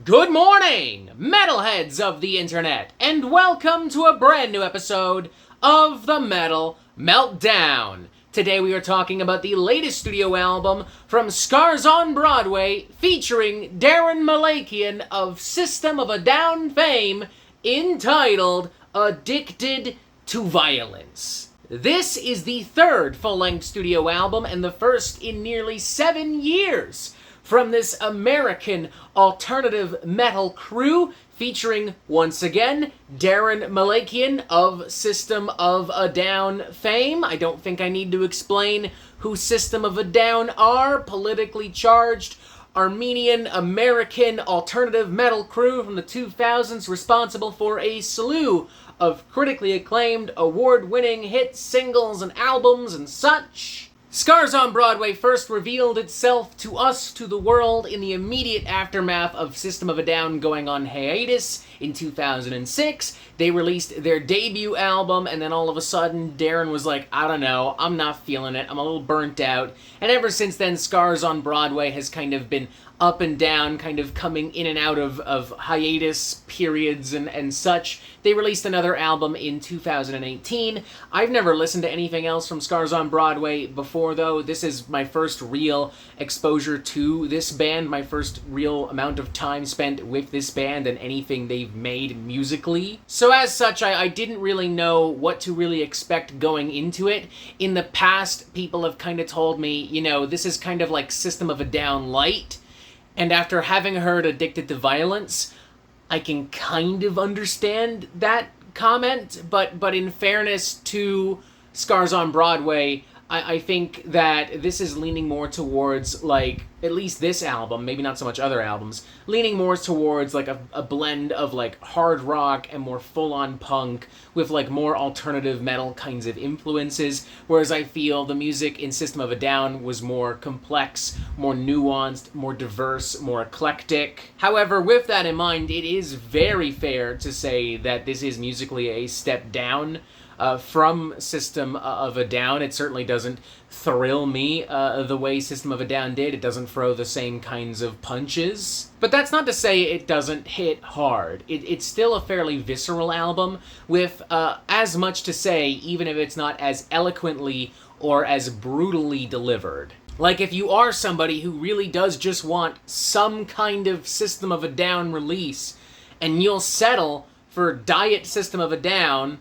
Good morning, metalheads of the internet, and welcome to a brand new episode of the Metal Meltdown. Today we are talking about the latest studio album from Scars on Broadway, featuring Daron Malakian of System of a Down fame, entitled Addicted to Violence. This is the third full-length studio album and the first in nearly 7 years from this American alternative metal crew, featuring, once again, Daron Malakian of System of a Down fame. I don't think I need to explain who System of a Down are. Politically charged, Armenian-American alternative metal crew from the 2000s, responsible for a slew of critically acclaimed, award-winning hit singles and albums and such. Scars on Broadway first revealed itself to us, to the world, in the immediate aftermath of System of a Down going on hiatus in 2006. They released their debut album, and then all of a sudden, Daron was like, I don't know, I'm not feeling it, I'm a little burnt out. And ever since then, Scars on Broadway has kind of been up and down, kind of coming in and out of hiatus periods and such. They released another album in 2018. I've never listened to anything else from Scars on Broadway before, though. This is my first real exposure to this band, my first real amount of time spent with this band and anything they've made musically. So as such, I didn't really know what to really expect going into it. In the past, people have kind of told me, you know, this is kind of like System of a Down light. And after having heard Addicted to Violence, I can kind of understand that comment, but in fairness to Scars on Broadway, I think that this is leaning more towards, like, at least this album, maybe not so much other albums, leaning more towards, like, a blend of, like, hard rock and more full-on punk with, like, more alternative metal kinds of influences, whereas I feel the music in System of a Down was more complex, more nuanced, more diverse, more eclectic. However, with that in mind, it is very fair to say that this is musically a step down from System of a Down. It certainly doesn't thrill me the way System of a Down did. It doesn't throw the same kinds of punches. But that's not to say it doesn't hit hard. It's still a fairly visceral album with as much to say, even if it's not as eloquently or as brutally delivered. Like, if you are somebody who really does just want some kind of System of a Down release, and you'll settle for Diet System of a Down,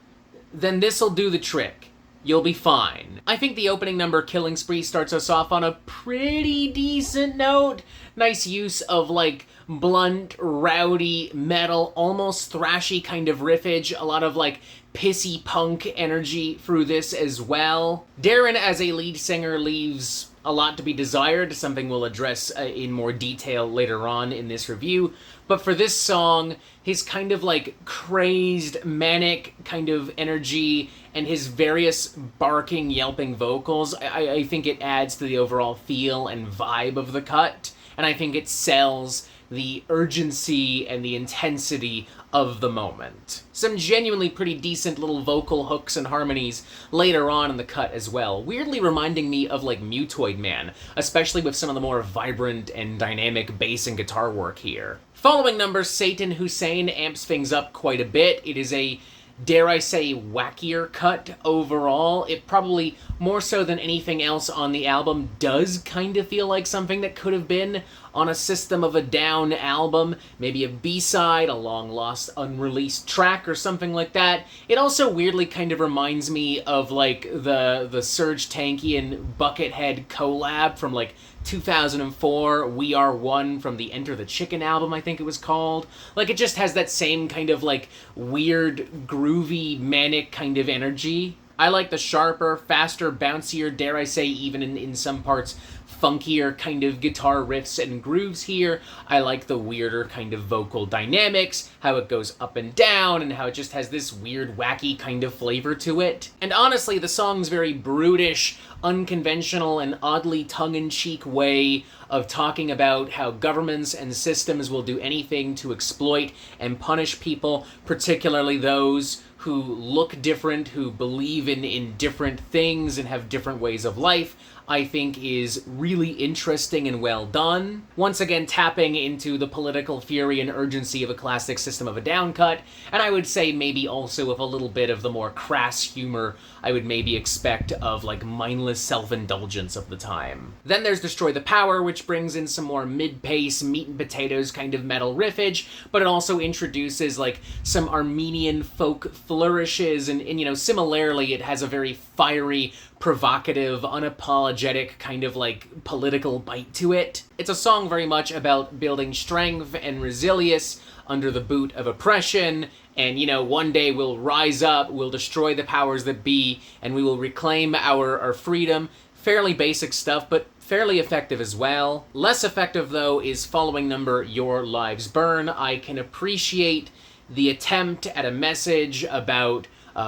then this'll do the trick. You'll be fine. I think the opening number, Killing Spree, starts us off on a pretty decent note. Nice use of, like, blunt, rowdy metal, almost thrashy kind of riffage. A lot of, like, pissy punk energy through this as well. Daron, as a lead singer, leaves a lot to be desired, something we'll address in more detail later on in this review. But for this song, his kind of like crazed, manic kind of energy and his various barking, yelping vocals, I think it adds to the overall feel and vibe of the cut. And I think it sells the urgency and the intensity of the moment. Some genuinely pretty decent little vocal hooks and harmonies later on in the cut as well, weirdly reminding me of like Mutoid Man, especially with some of the more vibrant and dynamic bass and guitar work here. Following number, Satan Hussein, amps things up quite a bit. It is a, dare I say, wackier cut overall. It probably, more so than anything else on the album, does kind of feel like something that could have been on a System of a Down album, maybe a B-side, a long-lost, unreleased track, or something like that. It also weirdly kind of reminds me of, like, the Serge Tankian Buckethead collab from, like, 2004, We Are One from the Enter the Chicken album, I think it was called. Like, it just has that same kind of, like, weird, groovy, manic kind of energy. I like the sharper, faster, bouncier, dare I say, even in some parts, funkier kind of guitar riffs and grooves here. I like the weirder kind of vocal dynamics, how it goes up and down, and how it just has this weird, wacky kind of flavor to it. And honestly, the song's very brutish, unconventional, and oddly tongue-in-cheek way of talking about how governments and systems will do anything to exploit and punish people, particularly those who look different, who believe in different things and have different ways of life, I think is really interesting and well done. Once again, tapping into the political fury and urgency of a classic System of a Down cut, and I would say maybe also with a little bit of the more crass humor I would maybe expect of like mindless self-indulgence of the time. Then there's Destroy the Power, which brings in some more mid-pace, meat and potatoes kind of metal riffage, but it also introduces like some Armenian folk flourishes, and you know, similarly it has a very fiery, provocative, unapologetic kind of like political bite to it. It's a song very much about building strength and resilience under the boot of oppression, and you know, one day we'll rise up, we'll destroy the powers that be, and we will reclaim our freedom. Fairly basic stuff, but fairly effective as well. Less effective though is following number Your Lives Burn. I can appreciate the attempt at a message about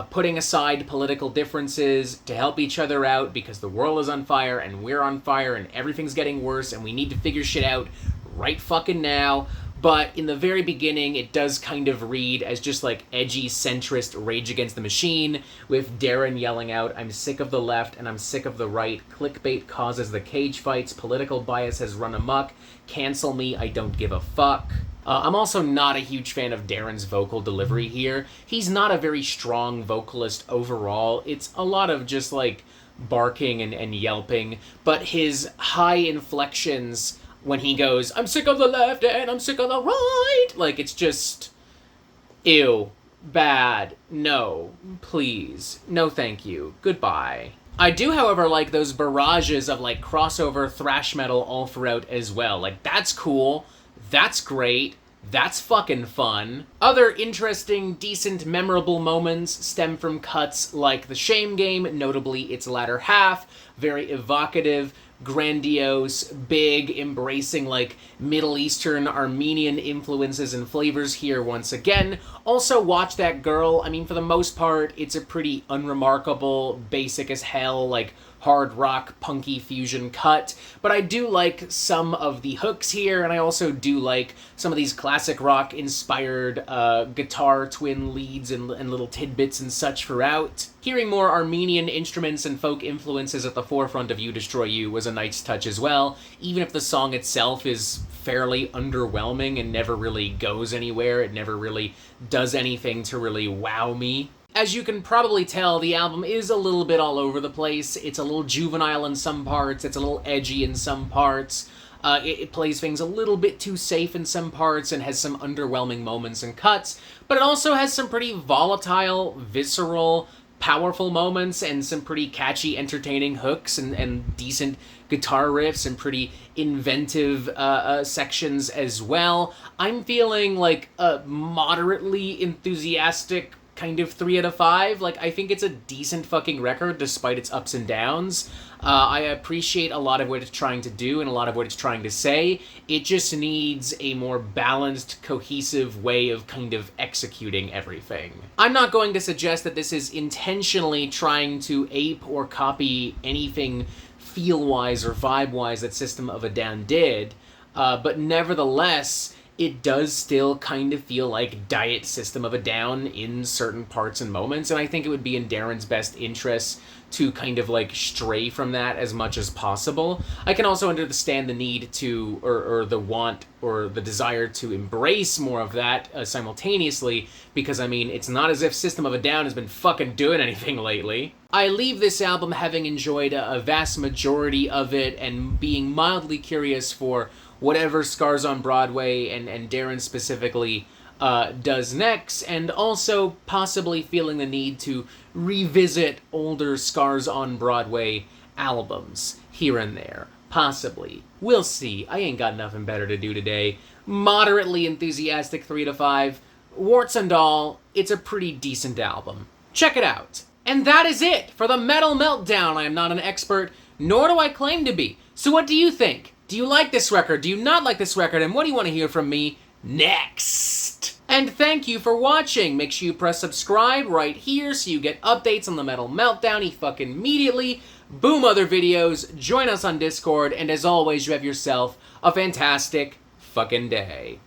putting aside political differences to help each other out because the world is on fire and we're on fire and everything's getting worse and we need to figure shit out right fucking now. But in the very beginning, it does kind of read as just like edgy, centrist Rage Against the Machine, with Daron yelling out, "I'm sick of the left and I'm sick of the right. Clickbait causes the cage fights. Political bias has run amok. Cancel me, I don't give a fuck." I'm also not a huge fan of Daron's vocal delivery here. He's not a very strong vocalist overall. It's a lot of just like barking and yelping, but his high inflections when he goes, "I'm sick of the left and I'm sick of the right," like it's just, ew, bad, no, please, no thank you, goodbye. I do, however, like those barrages of like crossover thrash metal all throughout as well. Like, that's cool. That's great. That's fucking fun. Other interesting, decent, memorable moments stem from cuts like The Shame Game, notably its latter half, very evocative, grandiose, big, embracing like Middle Eastern, Armenian influences and flavors here once again. Also, Watch That Girl. I mean, for the most part, it's a pretty unremarkable, basic as hell, like hard rock, punky fusion cut, but I do like some of the hooks here, and I also do like some of these classic rock inspired guitar twin leads and little tidbits and such throughout. Hearing more Armenian instruments and folk influences at the forefront of You Destroy You was a nice touch as well, even if the song itself is fairly underwhelming and never really goes anywhere. It never really does anything to really wow me. As you can probably tell, the album is a little bit all over the place. It's a little juvenile in some parts, it's a little edgy in some parts, it plays things a little bit too safe in some parts and has some underwhelming moments and cuts, but it also has some pretty volatile, visceral, powerful moments and some pretty catchy, entertaining hooks and decent guitar riffs and pretty inventive sections as well. I'm feeling like a moderately enthusiastic kind of 3 out of 5. Like, I think it's a decent fucking record despite its ups and downs. I appreciate a lot of what it's trying to do and a lot of what it's trying to say. It just needs a more balanced, cohesive way of kind of executing everything. I'm not going to suggest that this is intentionally trying to ape or copy anything feel-wise or vibe-wise that System of a Down did, but nevertheless, it does still kind of feel like Diet System of a Down in certain parts and moments, and I think it would be in Daron's best interest to kind of like stray from that as much as possible. I can also understand the need to, or the want, or the desire to embrace more of that simultaneously, because I mean, it's not as if System of a Down has been fucking doing anything lately. I leave this album having enjoyed a vast majority of it and being mildly curious for whatever Scars on Broadway and Daron specifically does next, and also possibly feeling the need to revisit older Scars on Broadway albums here and there. Possibly. We'll see. I ain't got nothing better to do today. Moderately enthusiastic 3 to 5. Warts and all, it's a pretty decent album. Check it out. And that is it for the Metal Meltdown. I am not an expert, nor do I claim to be. So what do you think? Do you like this record? Do you not like this record? And what do you want to hear from me next? And thank you for watching. Make sure you press subscribe right here so you get updates on the Metal Meltdown fucking immediately. Boom other videos, join us on Discord, and as always, you have yourself a fantastic fucking day.